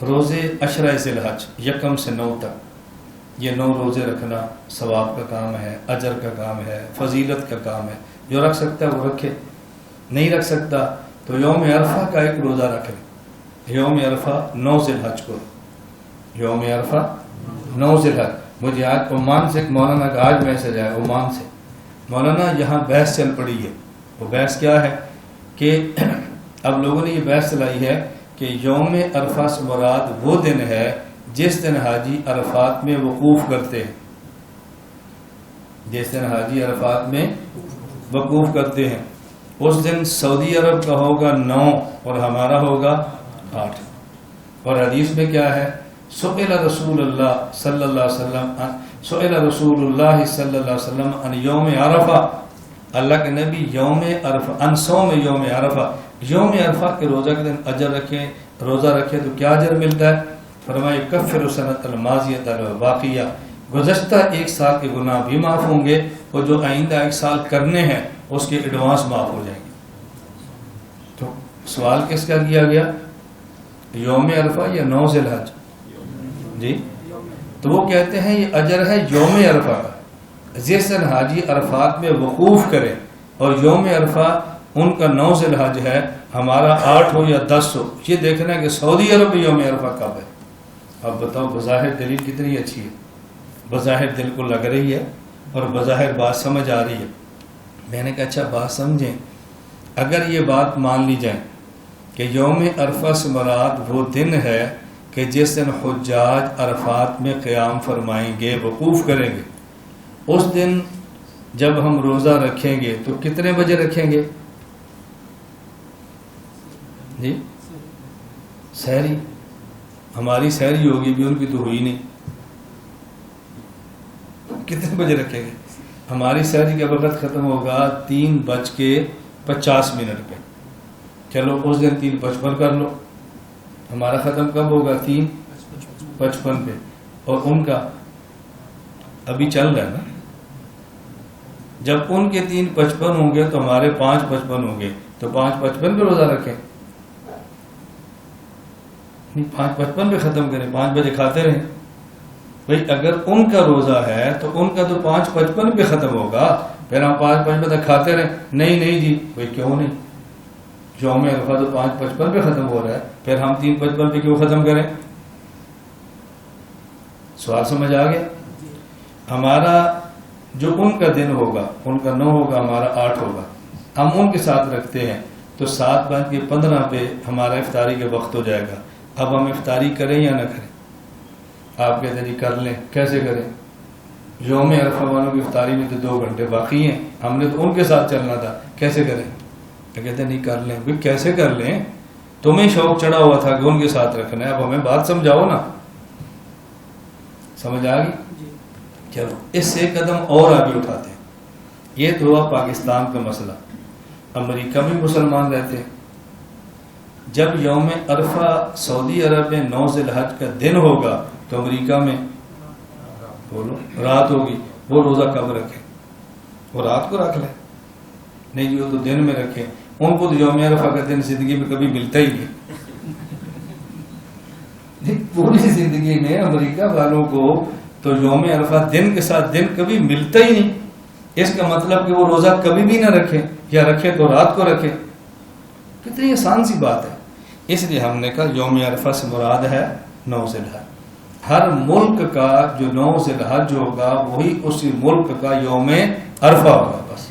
روزے عشرہ ذی الحج یکم سے 9 تک، یہ 9 روزے رکھنا ثواب کا کام ہے، اجر کا کام ہے، فضیلت کا کام ہے۔ جو رکھ سکتا ہے وہ رکھے، نہیں رکھ سکتا تو یوم عرفہ کا ایک روزہ رکھ لے۔ یوم عرفہ 9 ذی الحج کو، یوم عرفہ 9 ذی الحج۔ مجھے آج عمان سے ایک مولانا کا آج میسج آیا عمان سے، مولانا یہاں بحث چل پڑی ہے۔ وہ بحث کیا ہے کہ اب لوگوں نے یہ بحث چلائی ہے کہ یوم عرفہ سے مراد وہ دن ہے جس دن حاجی عرفات میں وقوف کرتے ہیں، جس دن حاجی عرفات میں وقوف کرتے ہیں۔ اس دن سعودی عرب کا ہوگا 9 اور ہمارا ہوگا 8۔ اور حدیث میں کیا ہے؟ سئل رسول اللہ صلی اللہ علیہ وسلم سئل رسول اللہ صلی اللہ علیہ وسلم عن یوم عرفہ، اللہ کے نبی یوم عرفہ ان صوم یوم عرفہ، یوم عرفہ کے روزہ کے دن اجر رکھیں، روزہ رکھیں تو کیا اجر ملتا ہے؟ فرمائے کفر سنۃ الماضیۃ الباقیہ، گزشتہ 1 سال کے گناہ بھی معاف ہوں گے اور جو آئندہ 1 سال کرنے ہیں اس کے ایڈوانس معاف ہو جائیں گے۔ تو سوال کس کا کیا گیا؟ یوم عرفہ یا 9 ذی الحج؟ جی تو وہ کہتے ہیں یہ اجر ہے یوم عرفہ کا، جس دن حاجی عرفات میں وقوف کرے، اور یوم عرفہ ان کا 9 ذی الحج ہے، ہمارا 8 ہو یا 10 ہو۔ یہ دیکھنا ہے کہ سعودی عرب میں یوم عرفہ کب ہے۔ اب بتاؤ بظاہر دلیل کتنی اچھی ہے، بظاہر دل کو لگ رہی ہے اور بظاہر بات سمجھ آ رہی ہے۔ میں نے کہا اچھا بات سمجھیں، اگر یہ بات مان لی جائے کہ یوم عرفہ سے مراد وہ دن ہے کہ جس دن حجاج عرفات میں قیام فرمائیں گے، وقوف کریں گے، اس دن جب ہم روزہ رکھیں گے تو کتنے بجے رکھیں گے؟ جی سحری، ہماری سحری ہوگی بھی، ان کی تو ہوئی نہیں۔ کتنے بجے رکھیں گے؟ ہماری سحری کا وقت ختم ہوگا 3:50 پہ۔ چلو اس دن 3:55 کر لو، ہمارا ختم کب ہوگا؟ 3:55 پہ، اور ان کا ابھی چل رہا ہے نا۔ جب ان کے 3:55 ہوں گے تو ہمارے 5:55 ہوں گے، تو 5:55 پہ روزہ رکھیں، 5:55 پہ ختم کریں، 5 بجے کھاتے رہیں۔ بھئی اگر ان کا روزہ ہے تو ان کا تو 5:55 پہ ختم ہوگا، پھر ہم 5:55 تک کھاتے رہیں۔ نہیں جی، بھئی کیوں نہیں؟ یوم عرفہ تو 5:55 پہ ختم ہو رہا ہے، پھر ہم 3:55 پہ کیوں ختم کریں؟ سوال سمجھ آ گیا؟ ہمارا جو ان کا دن ہوگا، ان کا 9 ہوگا، ہمارا 8 ہوگا، ہم ان کے ساتھ رکھتے ہیں تو 7:15 پہ ہمارا افطاری کا وقت ہو جائے گا۔ اب ہم افطاری کریں یا نہ کریں؟ آپ کہتے ہیں جی کر لیں۔ کیسے کریں؟ یوم عرفہ والوں کی افطاری میں تو 2 گھنٹے باقی ہیں، ہم نے تو ان کے ساتھ چلنا تھا، کیسے کریں؟ کہتے ہیں نہیں کر لیں۔ بھئی کیسے کر لیں؟ تمہیں شوق چڑھا ہوا تھا کہ ان کے ساتھ رکھنا ہے، اب ہمیں بات سمجھاؤ نا۔ سمجھ آ گئی؟ چلو اس سے قدم اور آگے اٹھاتے ہیں۔ یہ تو ہوا پاکستان کا مسئلہ۔ امریکہ میں مسلمان رہتے ہیں، جب یوم عرفہ سعودی عرب میں 9 ذی الحج کا دن ہوگا تو امریکہ میں بولو رات ہوگی، وہ روزہ کب رکھیں؟ وہ رات کو رکھ لیں۔ نہیں جی وہ تو دن میں رکھیں، ان کو تو یوم عرفہ کا دن زندگی میں کبھی ملتا ہی نہیں۔ پوری زندگی میں امریکہ والوں کو تو یوم عرفہ دن کے ساتھ دن کبھی ملتا ہی نہیں۔ اس کا مطلب کہ وہ روزہ کبھی بھی نہ رکھیں، یا رکھیں تو رات کو رکھیں۔ کتنی آسان سی بات ہے۔ اس لیے ہم نے کہا یوم عرفہ سے مراد ہے 9 ذی الحج۔ ہر ملک کا جو 9 ذی الحج ہوگا وہی اسی ملک کا یوم عرفہ ہوگا، بس۔